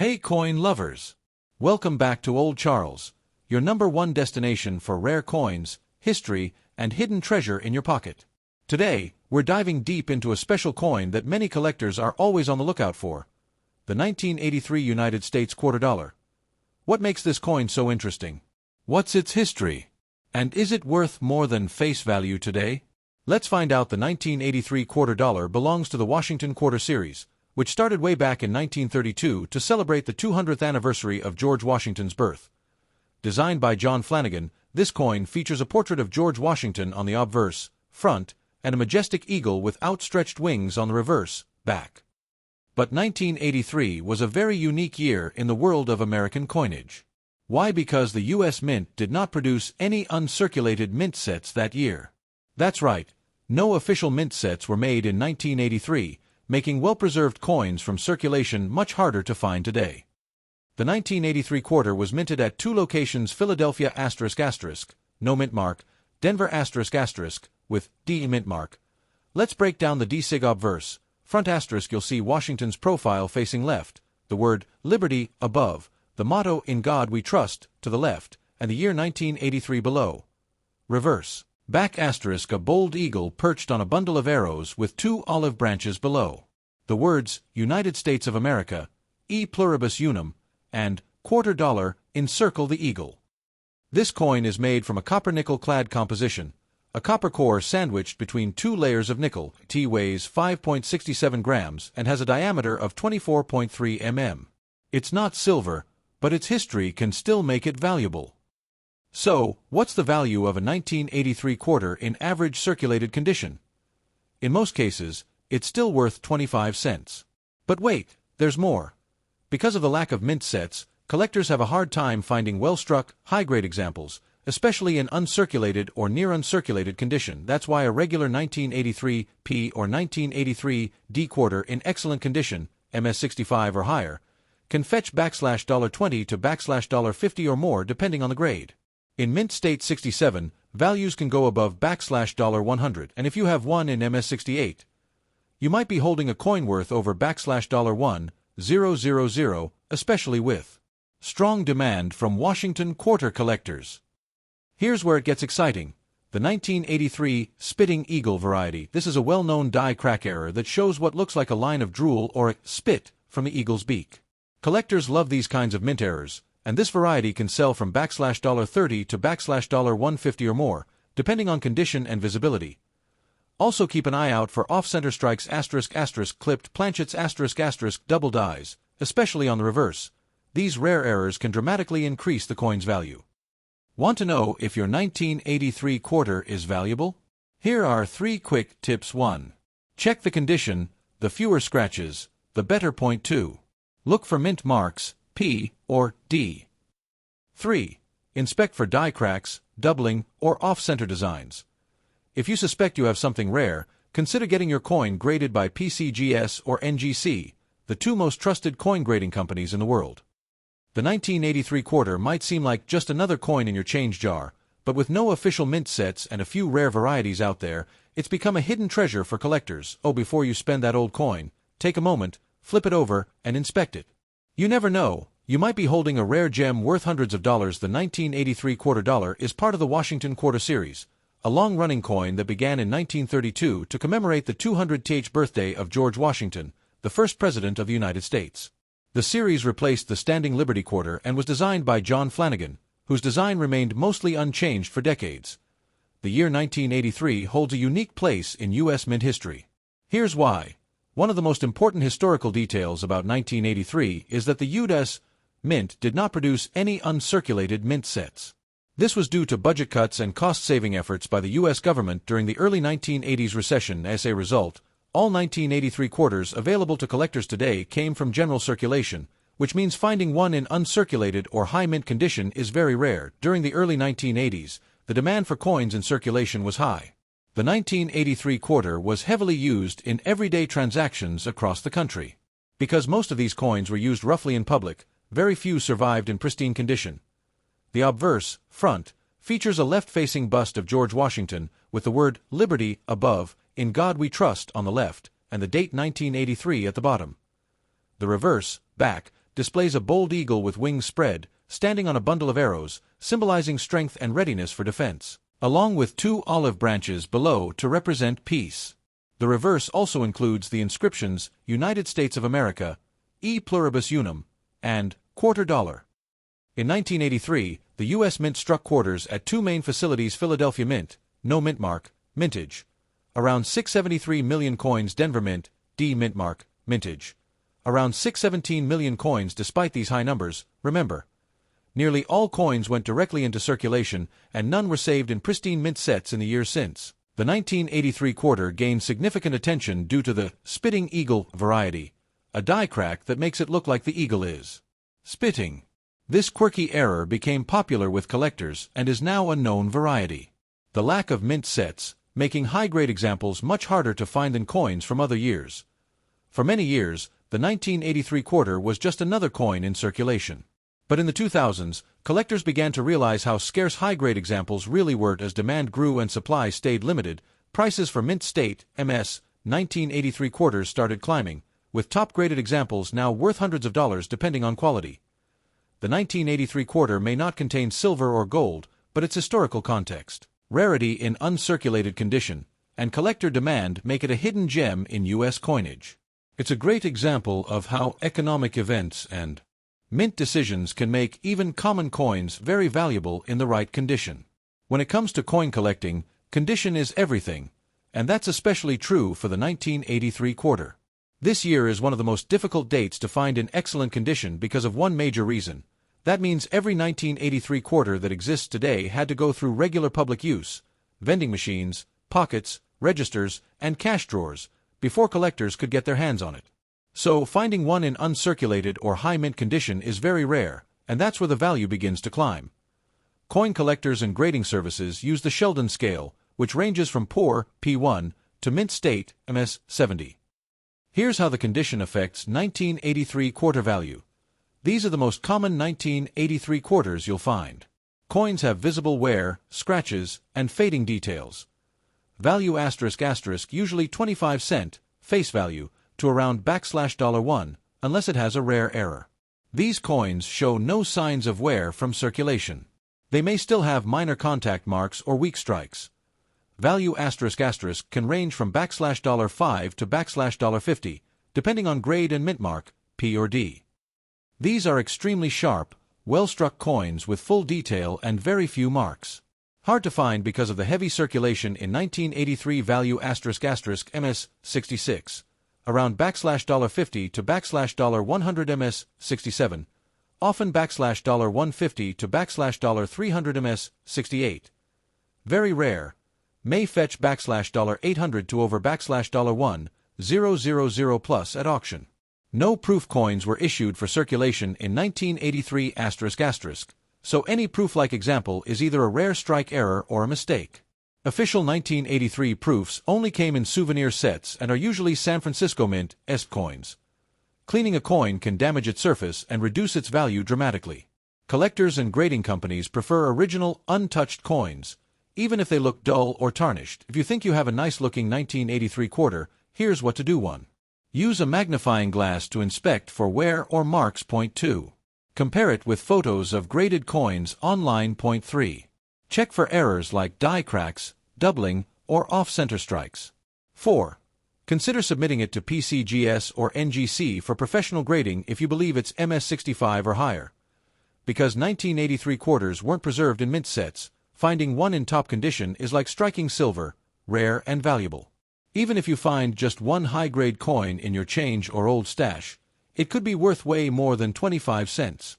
Hey coin lovers! Welcome back to Old Charles, your #1 destination for rare coins, history, and hidden treasure in your pocket. Today, we're diving deep into a special coin that many collectors are always on the lookout for, the 1983 United States quarter dollar. What makes this coin so interesting? What's its history? And is it worth more than face value today? Let's find out. The 1983 quarter dollar belongs to the Washington Quarter Series, which started way back in 1932 to celebrate the 200th anniversary of George Washington's birth. Designed by John Flanagan, this coin features a portrait of George Washington on the obverse, front, and a majestic eagle with outstretched wings on the reverse, back. But 1983 was a very unique year in the world of American coinage. Why? Because the U.S. Mint did not produce any uncirculated mint sets that year. That's right, no official mint sets were made in 1983, making well-preserved coins from circulation much harder to find today. The 1983 quarter was minted at two locations: Philadelphia ***, no mint mark, Denver ***, with D mint mark. Let's break down the D-sig obverse. Front **, you'll see Washington's profile facing left, the word Liberty above, the motto In God We Trust to the left, and the year 1983 below. Reverse. Back **, a bold eagle perched on a bundle of arrows with two olive branches below. The words United States of America, E pluribus unum, and quarter dollar encircle the eagle. This coin is made from a copper-nickel clad composition, a copper core sandwiched between two layers of nickel. It weighs 5.67 grams and has a diameter of 24.3 mm. It's not silver, but its history can still make it valuable. So, what's the value of a 1983 quarter in average circulated condition? In most cases, it's still worth 25 cents. But wait, there's more. Because of the lack of mint sets, collectors have a hard time finding well-struck, high-grade examples, especially in uncirculated or near-uncirculated condition. That's why a regular 1983 P or 1983 D quarter in excellent condition, MS65 or higher, can fetch $20 to $50 or more depending on the grade. In Mint State 67, values can go above $100, and if you have one in MS68, you might be holding a coin worth over $1,000, especially with strong demand from Washington quarter collectors. Here's where it gets exciting. The 1983 Spitting Eagle variety. This is a well-known die crack error that shows what looks like a line of drool or spit from the eagle's beak. Collectors love these kinds of mint errors, and this variety can sell from $30 to $150 or more, depending on condition and visibility. Also keep an eye out for off-center strikes ***, clipped planchets ***, double dies, especially on the reverse. These rare errors can dramatically increase the coin's value. Want to know if your 1983 quarter is valuable? Here are 3 quick tips. 1. Check the condition. The fewer scratches, the better. 2. Look for mint marks, P or D. 3. Inspect for die cracks, doubling, or off-center designs. If you suspect you have something rare, consider getting your coin graded by PCGS or NGC, the two most trusted coin grading companies in the world. The 1983 quarter might seem like just another coin in your change jar, but with no official mint sets and a few rare varieties out there, it's become a hidden treasure for collectors. Before you spend that old coin, take a moment, flip it over, and inspect it. You never know, you might be holding a rare gem worth hundreds of dollars. The 1983 quarter dollar is part of the Washington Quarter Series, a long-running coin that began in 1932 to commemorate the 200th birthday of George Washington, the first president of the United States. The series replaced the Standing Liberty quarter and was designed by John Flanagan, whose design remained mostly unchanged for decades. The year 1983 holds a unique place in U.S. mint history. Here's why. One of the most important historical details about 1983 is that the U.S. Mint did not produce any uncirculated mint sets. This was due to budget cuts and cost-saving efforts by the U.S. government during the early 1980s recession. As a result, all 1983 quarters available to collectors today came from general circulation, which means finding one in uncirculated or high mint condition is very rare. During the early 1980s, the demand for coins in circulation was high. The 1983 quarter was heavily used in everyday transactions across the country. Because most of these coins were used roughly in public, very few survived in pristine condition. The obverse, front, features a left-facing bust of George Washington with the word Liberty above, In God We Trust on the left, and the date 1983 at the bottom. The reverse, back, displays a bold eagle with wings spread, standing on a bundle of arrows, symbolizing strength and readiness for defense, along with two olive branches below to represent peace. The reverse also includes the inscriptions United States of America, E pluribus unum, and $quarter. In 1983, the U.S. Mint struck quarters at two main facilities: Philadelphia Mint, no mint mark, mintage. Around 673 million coins. Denver Mint, D mint mark, mintage. Around 617 million coins. Despite these high numbers, remember, nearly all coins went directly into circulation, and none were saved in pristine mint sets in the years since. The 1983 quarter gained significant attention due to the spitting eagle variety, a die crack that makes it look like the eagle is spitting. This quirky error became popular with collectors and is now a known variety. The lack of mint sets, making high-grade examples much harder to find than coins from other years. For many years, the 1983 quarter was just another coin in circulation. But in the 2000s, collectors began to realize how scarce high-grade examples really were. As demand grew and supply stayed limited, prices for mint state, MS, 1983 quarters started climbing, with top-graded examples now worth hundreds of dollars depending on quality. The 1983 quarter may not contain silver or gold, but its historical context, rarity in uncirculated condition, and collector demand make it a hidden gem in U.S. coinage. It's a great example of how economic events and mint decisions can make even common coins very valuable in the right condition. When it comes to coin collecting, condition is everything, and that's especially true for the 1983 quarter. This year is one of the most difficult dates to find in excellent condition because of one major reason. That means every 1983 quarter that exists today had to go through regular public use, vending machines, pockets, registers, and cash drawers, before collectors could get their hands on it. So, finding one in uncirculated or high mint condition is very rare, and that's where the value begins to climb. Coin collectors and grading services use the Sheldon scale, which ranges from poor, P1, to mint state, MS, 70. Here's how the condition affects 1983 quarter value. These are the most common 1983 quarters you'll find. Coins have visible wear, scratches, and fading details. Value ***, usually 25 cent, face value, to around $1, unless it has a rare error. These coins show no signs of wear from circulation. They may still have minor contact marks or weak strikes. Value *** can range from $5 to $50, depending on grade and mint mark, P or D. These are extremely sharp, well-struck coins with full detail and very few marks. Hard to find because of the heavy circulation in 1983. Value *** MS, 66. Around $50 to $100 MS, 67. Often $150 to $300 MS, 68. Very rare. May fetch $800 to over $1,000 plus at auction. No proof coins were issued for circulation in 1983 ***, so any proof-like example is either a rare strike error or a mistake. Official 1983 proofs only came in souvenir sets and are usually San Francisco Mint (ESP) coins. Cleaning a coin can damage its surface and reduce its value dramatically. Collectors and grading companies prefer original, untouched coins, even if they look dull or tarnished. If you think you have a nice-looking 1983 quarter, here's what to do. 1. Use a magnifying glass to inspect for wear or marks. 2. Compare it with photos of graded coins online. 3. Check for errors like die cracks, doubling, or off-center strikes. 4. Consider submitting it to PCGS or NGC for professional grading if you believe it's MS65 or higher. Because 1983 quarters weren't preserved in mint sets, finding one in top condition is like striking silver, rare and valuable. Even if you find just one high-grade coin in your change or old stash, it could be worth way more than 25 cents.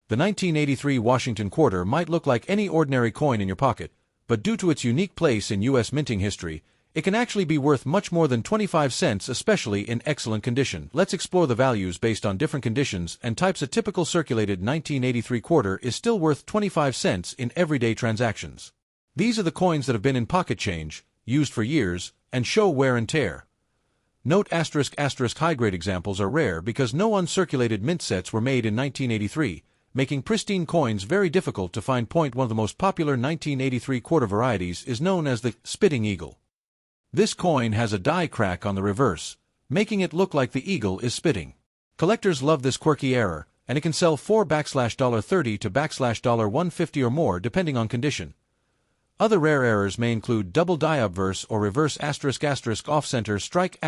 The 1983 Washington quarter might look like any ordinary coin in your pocket, but due to its unique place in U.S. minting history, it can actually be worth much more than 25 cents, especially in excellent condition. Let's explore the values based on different conditions and types. A typical circulated 1983 quarter is still worth 25 cents in everyday transactions. These are the coins that have been in pocket change, used for years, and show wear and tear. Note ***, high-grade examples are rare because no uncirculated mint sets were made in 1983, making pristine coins very difficult to find. One of the most popular 1983 quarter varieties is known as the spitting eagle. This coin has a die crack on the reverse, making it look like the eagle is spitting. Collectors love this quirky error, and it can sell for $30 to $150 or more depending on condition. Other rare errors may include double diobverse or reverse *** off-center strike ***,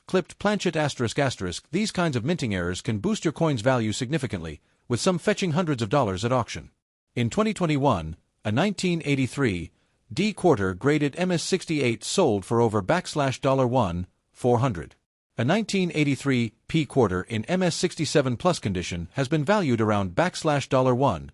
clipped planchet ***. These kinds of minting errors can boost your coin's value significantly, with some fetching hundreds of dollars at auction. In 2021, a 1983 D quarter graded MS68 sold for over $1,400. A 1983 P quarter in MS67 Plus condition has been valued around $1,000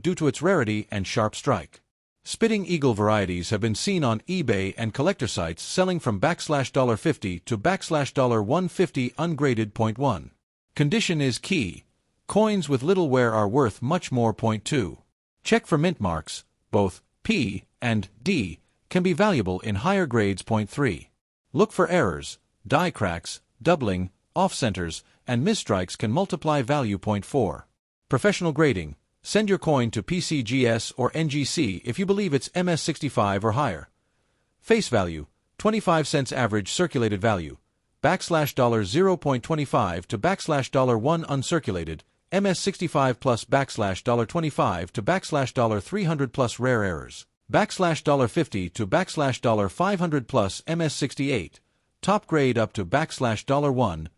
due to its rarity and sharp strike. Spitting Eagle varieties have been seen on eBay and collector sites selling from $50 to $150 ungraded. 1. Condition is key. Coins with little wear are worth much more. 2. Check for mint marks. Both P and D can be valuable in higher grades. 3. Look for errors. Die cracks, doubling, off-centers, and misstrikes can multiply value. 4. Professional grading. Send your coin to PCGS or NGC if you believe it's MS65 or higher. Face value, 25 cents average circulated value, $0.25 to $1 uncirculated, MS65 plus $25 to $300 plus rare errors, $50 to $500 plus MS68, top grade up to $1,000.